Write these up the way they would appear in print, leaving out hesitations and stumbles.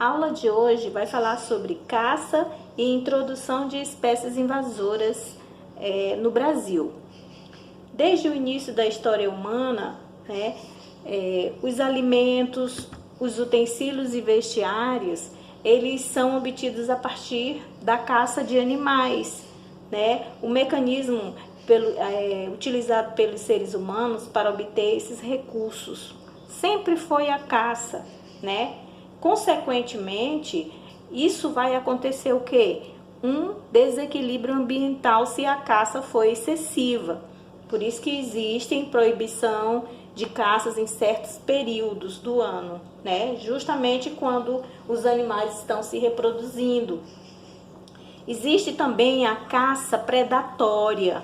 A aula de hoje vai falar sobre caça e introdução de espécies invasoras no Brasil. Desde o início da história humana, os alimentos, os utensílios e vestiários, eles são obtidos a partir da caça de animais. O mecanismo utilizado pelos seres humanos para obter esses recursos sempre foi a caça, Consequentemente, isso vai acontecer o quê? Um desequilíbrio ambiental se a caça for excessiva. Por isso que existe proibição de caças em certos períodos do ano, Justamente quando os animais estão se reproduzindo. Existe também a caça predatória,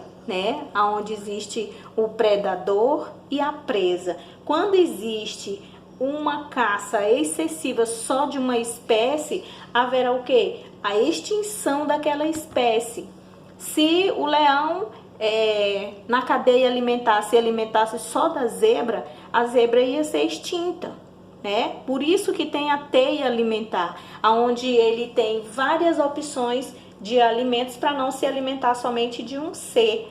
onde existe o predador e a presa. Quando existe uma caça excessiva só de uma espécie, haverá o quê? A extinção daquela espécie. Se o leão na cadeia alimentar se alimentasse só da zebra, a zebra ia ser extinta. Por isso que tem a teia alimentar, onde ele tem várias opções de alimentos para não se alimentar somente de um ser,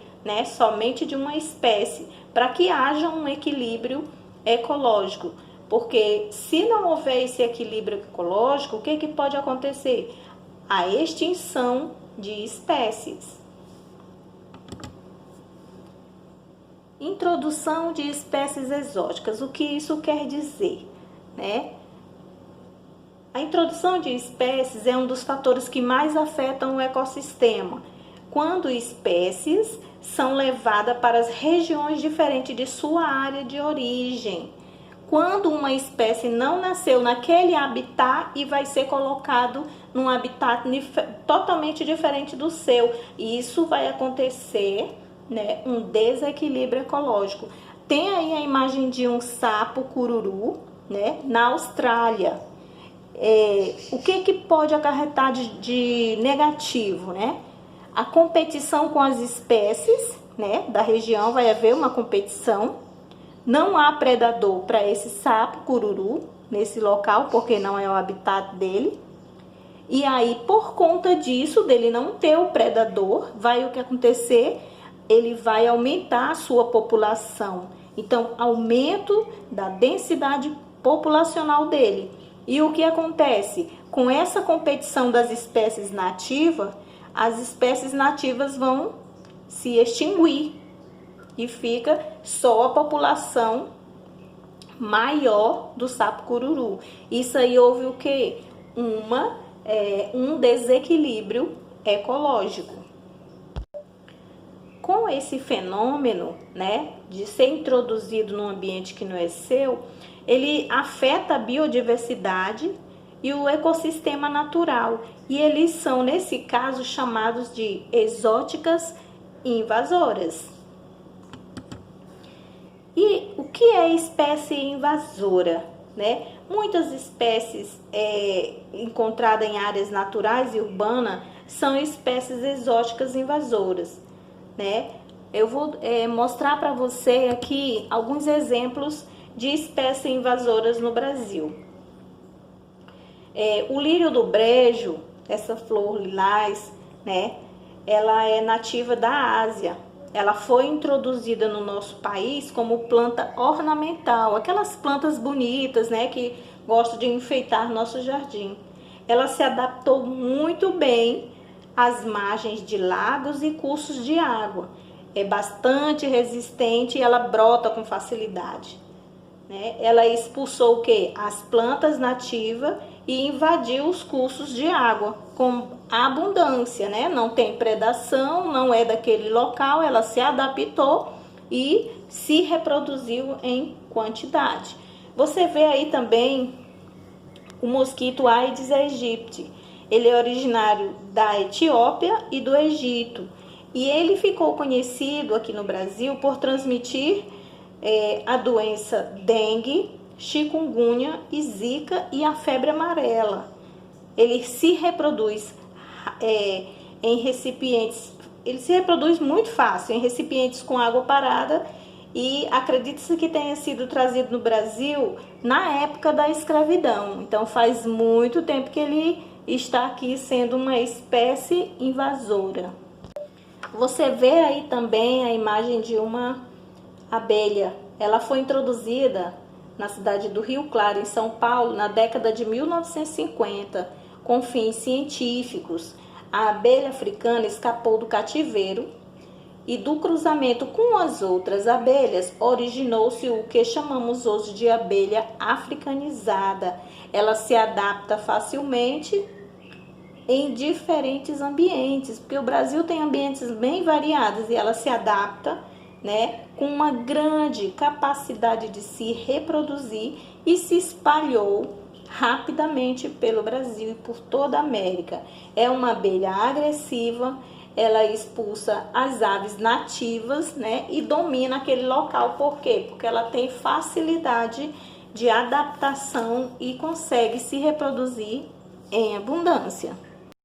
somente de uma espécie, para que haja um equilíbrio ecológico. Porque se não houver esse equilíbrio ecológico, o que pode acontecer? A extinção de espécies. Introdução de espécies exóticas. O que isso quer dizer? A introdução de espécies é um dos fatores que mais afetam o ecossistema, quando espécies são levadas para as regiões diferentes de sua área de origem. Quando uma espécie não nasceu naquele habitat e vai ser colocado num habitat totalmente diferente do seu, e isso vai acontecer, um desequilíbrio ecológico. Tem aí a imagem de um sapo cururu, na Austrália. O que pode acarretar de negativo, A competição com as espécies, da região, vai haver uma competição. Não há predador para esse sapo cururu nesse local, porque não é o habitat dele. E aí, por conta disso, dele não ter o predador, vai o que acontecer? Ele vai aumentar a sua população. Então, aumento da densidade populacional dele. E o que acontece? Com essa competição das espécies nativas, as espécies nativas vão se extinguir. E fica só a população maior do sapo cururu. Isso aí houve o quê? Um desequilíbrio ecológico. Com esse fenômeno, de ser introduzido num ambiente que não é seu, ele afeta a biodiversidade e o ecossistema natural. E eles são, nesse caso, chamados de exóticas invasoras. E o que é espécie invasora? Muitas espécies encontradas em áreas naturais e urbanas são espécies exóticas invasoras. Eu vou mostrar para você aqui alguns exemplos de espécies invasoras no Brasil. O lírio do brejo, essa flor lilás, ela é nativa da Ásia. Ela foi introduzida no nosso país como planta ornamental, aquelas plantas bonitas, que gostam de enfeitar nosso jardim. Ela se adaptou muito bem às margens de lagos e cursos de água. É bastante resistente e ela brota com facilidade. Ela expulsou o quê? As plantas nativas e invadiu os cursos de água com abundância, Não tem predação, não é daquele local, ela se adaptou e se reproduziu em quantidade. Você vê aí também o mosquito Aedes aegypti. Ele é originário da Etiópia e do Egito. E ele ficou conhecido aqui no Brasil por transmitir a doença dengue, chikungunya e zika e a febre amarela. Ele se reproduz em recipientes, ele se reproduz muito fácil em recipientes com água parada e acredita-se que tenha sido trazido no Brasil na época da escravidão. Então faz muito tempo que ele está aqui sendo uma espécie invasora. Você vê aí também a imagem de uma abelha. Ela foi introduzida na cidade do Rio Claro, em São Paulo, na década de 1950, com fins científicos. A abelha africana escapou do cativeiro e do cruzamento com as outras abelhas originou-se o que chamamos hoje de abelha africanizada. Ela se adapta facilmente em diferentes ambientes, porque o Brasil tem ambientes bem variados e ela se adapta, né, com uma grande capacidade de se reproduzir e se espalhou rapidamente pelo Brasil e por toda a América. É uma abelha agressiva, ela expulsa as aves nativas, né, e domina aquele local. Por quê? Porque ela tem facilidade de adaptação e consegue se reproduzir em abundância.